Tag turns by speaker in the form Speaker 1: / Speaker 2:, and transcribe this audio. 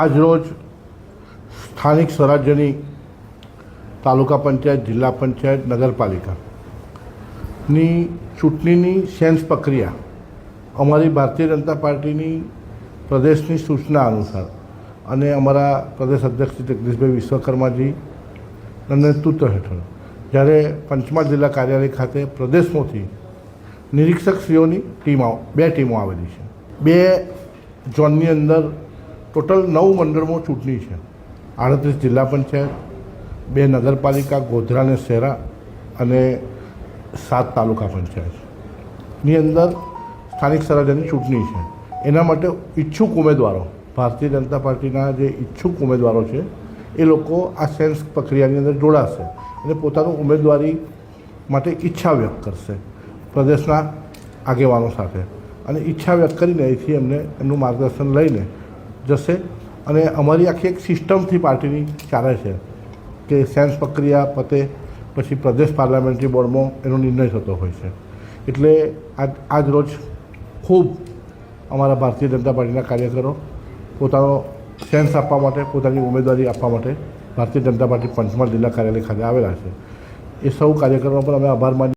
Speaker 1: આજરોજ સ્થાનિક સ્વરાજ્યની તાલુકા પંચાયત, જિલ્લા પંચાયત, નગરપાલિકાની ચૂંટણીની સેન્સ પ્રક્રિયા અમારી ભારતીય જનતા પાર્ટીની પ્રદેશની સૂચના અનુસાર અને અમારા પ્રદેશ અધ્યક્ષ શ્રી જગદીશભાઈ વિશ્વકર્માજીના નેતૃત્વ હેઠળ જ્યારે પંચમહાલ જિલ્લા કાર્યાલય ખાતે પ્રદેશમાંથી નિરીક્ષકશ્રીઓની બે ટીમો આવેલી છે. બે ઝોનની અંદર ટોટલ 9 મંડળમાં ચૂંટણી છે. 38 જિલ્લા પંચાયત, 2 નગરપાલિકા ગોધરા અને શહેરા અને 7 તાલુકા પંચાયતની અંદર સ્થાનિક સ્વરાજ્યની ચૂંટણી છે. એના માટે ઈચ્છુક ઉમેદવારો, ભારતીય જનતા પાર્ટીના જે ઈચ્છુક ઉમેદવારો છે એ લોકો આ સેન્સ પ્રક્રિયાની અંદર જોડાશે અને પોતાનું ઉમેદવારી માટે ઈચ્છા વ્યક્ત કરશે પ્રદેશના આગેવાનો સાથે, અને ઈચ્છા વ્યક્ત કરીને અહીંથી એમને એમનું માર્ગદર્શન લઈને જશે. અને અમારી આખી એક સિસ્ટમથી પાર્ટીની ચાલે છે કે સેન્સ પ્રક્રિયા પતે પછી પ્રદેશ પાર્લામેન્ટરી બોર્ડમાં એનો નિર્ણય થતો હોય છે. એટલે આજ રોજ ખૂબ અમારા ભારતીય જનતા પાર્ટીના કાર્યકરો પોતાનો સેન્સ આપવા માટે, પોતાની ઉમેદવારી આપવા માટે ભારતીય જનતા પાર્ટી પંચમહાલ જિલ્લા કાર્યાલય ખાતે આવેલા છે. એ સૌ કાર્યકરોનો પણ અમે આભાર માનીએ.